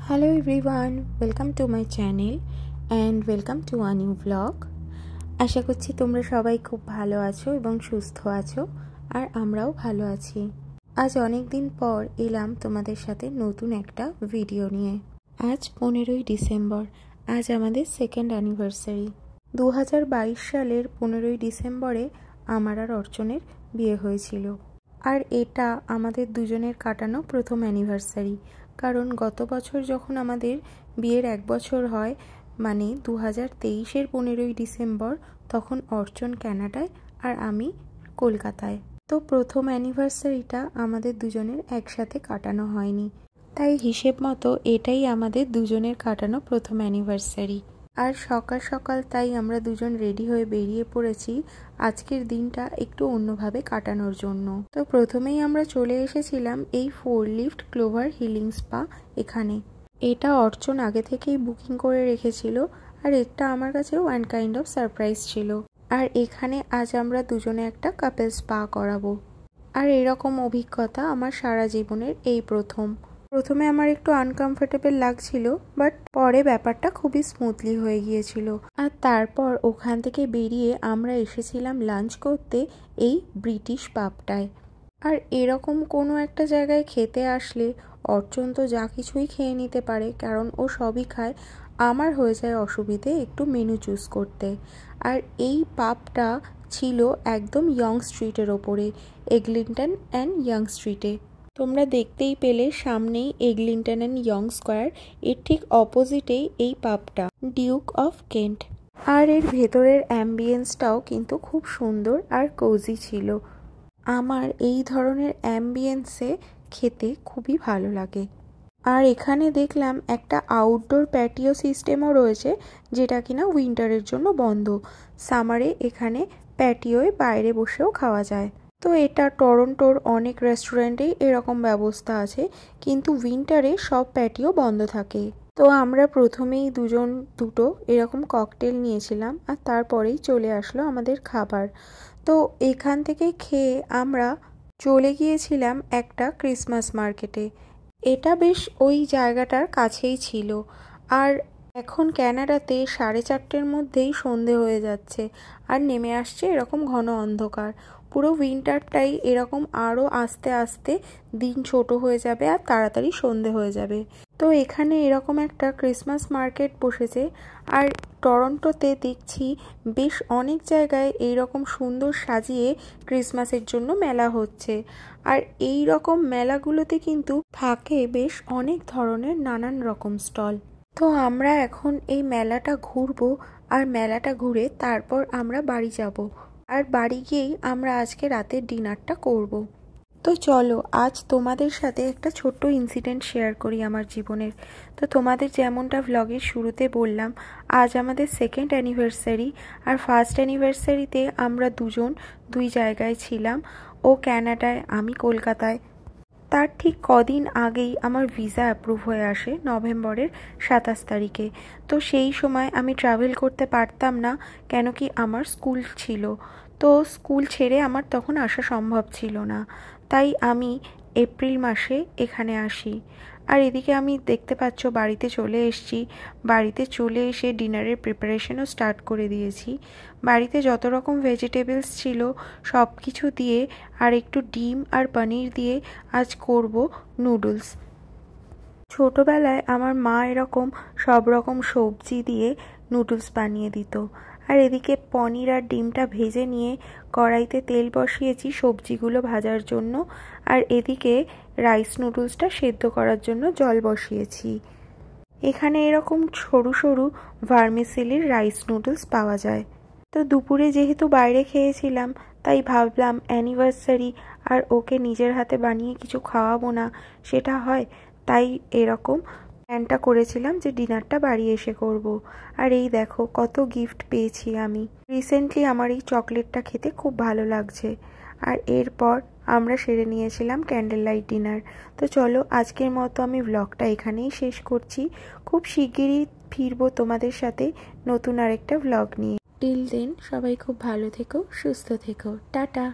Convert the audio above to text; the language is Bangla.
Hello everyone, welcome to my channel and welcome to a new vlog. আশা করছি তোমরা সবাই খুব ভালো আছো এবং সুস্থ আছো আর আমরাও ভালো আছি। আজ অনেক দিন পর এলাম তোমাদের সাথে নতুন একটা ভিডিও নিয়ে। আজ 15ই ডিসেম্বর, আজ আমাদের সেকেন্ড অ্যানিভার্সারি। 2022 সালের 15ই ডিসেম্বরে আমার আর অর্চনের বিয়ে হয়েছিল। আর এটা আমাদের দুজনের কাটানো প্রথম অ্যানিভার্সারি, কারণ গত বছর যখন আমাদের বিয়ের 1 বছর হয়, মানে 2023-এর 15ই ডিসেম্বর, তখন অর্চন কানাডায় আর আমি কলকাতায়। তো প্রথম অ্যানিভার্সারিটা আমাদের দুজনের একসাথে কাটানো হয়নি, তাই হিসেব মতো এটাই আমাদের দুজনের কাটানো প্রথম অ্যানিভার্সারি। আর সকাল সকাল তাই আমরা দুজন রেডি হয়ে বেরিয়ে পড়েছি আজকের দিনটা একটু অন্যভাবে কাটানোর জন্য। তো প্রথমেই আমরা চলে এসেছিলাম এই 4 লিফট ক্লোভার হিলিং স্পা। এখানে এটা অর্চন আগে থেকেই বুকিং করে রেখেছিল, আর এটা আমার কাছেও ওয়ান কাইন্ড অফ সারপ্রাইজ ছিল। আর এখানে আজ আমরা দুজনে একটা কাপল স্পা করাবো। আর এরকম অভিজ্ঞতা আমার সারা জীবনের এই প্রথমে আমার একটু আনকমফোর্টেবল লাগছিল, বাট পরে ব্যাপারটা খুবই স্মুথলি হয়ে গিয়েছিল। আর তারপর ওখান থেকে বেরিয়ে আমরা এসেছিলাম লাঞ্চ করতে এই ব্রিটিশ পাবটায়। আর এরকম কোনো একটা জায়গায় খেতে আসলে অর্চন তো যা কিছুই খেয়ে নিতে পারে, কারণ ও সবই খায়। আমার হয়ে যায় অসুবিধে একটু মেনু চুজ করতে। আর এই পাবটা ছিল একদম ইয়ং স্ট্রিটের ওপরে, এগলিংটন অ্যান্ড ইয়ং স্ট্রিটে। তোমরা দেখতেই পেলে সামনেই এগলিংটন অ্যান্ড ইয়ং স্কোয়ার, এর ঠিক অপোজিটেই এই পাবটা, ডিউক অফ কেন্ট। আর এর ভেতরের অ্যাম্বিয়েন্সটাও কিন্তু খুব সুন্দর আর কোজি ছিল। আমার এই ধরনের অ্যাম্বিয়েন্সে খেতে খুবই ভালো লাগে। আর এখানে দেখলাম একটা আউটডোর প্যাটিও সিস্টেমও রয়েছে, যেটা কিনা উইন্টারের জন্য বন্ধ। সামারে এখানে প্যাটিওয়ে বাইরে বসেও খাওয়া যায়। তো এটা টরন্টোর অনেক রেস্টুরেন্টেই এরকম ব্যবস্থা আছে, কিন্তু উইন্টারে সব প্যাটিও বন্ধ থাকে। তো আমরা প্রথমেই দুটো এরকম ককটেল নিয়েছিলাম, আর তারপরেই চলে আসলো আমাদের খাবার। তো এখান থেকে খেয়ে আমরা চলে গিয়েছিলাম একটা ক্রিসমাস মার্কেটে। এটা বেশ ওই জায়গাটার কাছেই ছিল। আর এখন ক্যানাডাতে 4:30-র মধ্যেই সন্ধে হয়ে যাচ্ছে আর নেমে আসছে এরকম ঘন অন্ধকার। পুরো উইন্টারটাই এরকম আরও আস্তে আস্তে দিন ছোট হয়ে যাবে আর তাড়াতাড়ি সন্ধে হয়ে যাবে। তো এখানে এরকম একটা ক্রিসমাস মার্কেট বসেছে। আর টরন্টোতে দেখছি বেশ অনেক জায়গায় এইরকম সুন্দর সাজিয়ে ক্রিসমাসের জন্য মেলা হচ্ছে। আর এই রকম মেলাগুলোতে কিন্তু থাকে বেশ অনেক ধরনের নানান রকম স্টল। তো আমরা এখন এই মেলাটা ঘুরবো, আর মেলাটা ঘুরে তারপর আমরা বাড়ি যাব। আর বাড়ি গিয়েই আমরা আজকে রাতের ডিনারটা করব। তো চলো আজ তোমাদের সাথে একটা ছোট্ট ইনসিডেন্ট শেয়ার করি আমার জীবনের। তো তোমাদের যেমনটা ভ্লগের শুরুতে বললাম, আজ আমাদের সেকেন্ড অ্যানিভার্সারি। আর ফার্স্ট অ্যানিভার্সারিতে আমরা দুই জায়গায় ছিলাম, ও ক্যানাডায়, আমি কলকাতায়। তার ঠিক কদিন আগেই আমার ভিসা অ্যাপ্রুভ হয়ে আসে নভেম্বরের 27 তারিখে। তো সেই সময় আমি ট্রাভেল করতে পারতাম না, কেন কি আমার স্কুল ছিল। তো স্কুল ছেড়ে আমার তখন আসা সম্ভব ছিল না, তাই আমি এপ্রিল মাসে এখানে আসি। আর এদিকে আমি দেখতে পাচ্ছ বাড়িতে চলে এসেছি। বাড়িতে চলে এসে ডিনারের প্রিপারেশনও স্টার্ট করে দিয়েছি। বাড়িতে যত রকম ভেজিটেবলস ছিল সব কিছু দিয়ে, আর একটু ডিম আর পনির দিয়ে আজ করব নুডলস। ছোটোবেলায় আমার মা এরকম সব রকম সবজি দিয়ে নুডলস বানিয়ে দিত। আর এদিকে পনির আর ডিমটা ভেজে নিয়ে কড়াইতে তেল বসিয়েছি সবজিগুলো ভাজার জন্য। আর এদিকে রাইস নুডলসটা সেদ্ধ করার জন্য জল বসিয়েছি। এখানে এরকম সরু সরু ভার্মিসেলির রাইস নুডলস পাওয়া যায়। তো দুপুরে যেহেতু বাইরে খেয়েছিলাম, তাই ভাবলাম অ্যানিভার্সারি আর ওকে নিজের হাতে বানিয়ে কিছু খাওয়াবো না সেটা হয়, তাই এরকম প্ল্যানটা করেছিলাম যে ডিনারটা বাড়ি এসে করব। আর এই দেখো কত গিফট পেয়েছি আমি। রিসেন্টলি আমার এই চকলেটটা খেতে খুব ভালো লাগছে। আর এরপর আমরা সেরে নিয়েছিলাম ক্যান্ডেল লাইট ডিনার। তো চলো আজকের মতো আমি ব্লগটা এখানেই শেষ করছি। খুব শিগগিরই ফিরবো তোমাদের সাথে নতুন আরেকটা ব্লগ নিয়ে। টিল দেন সবাই খুব ভালো থেকো, সুস্থ থেকো, টাটা।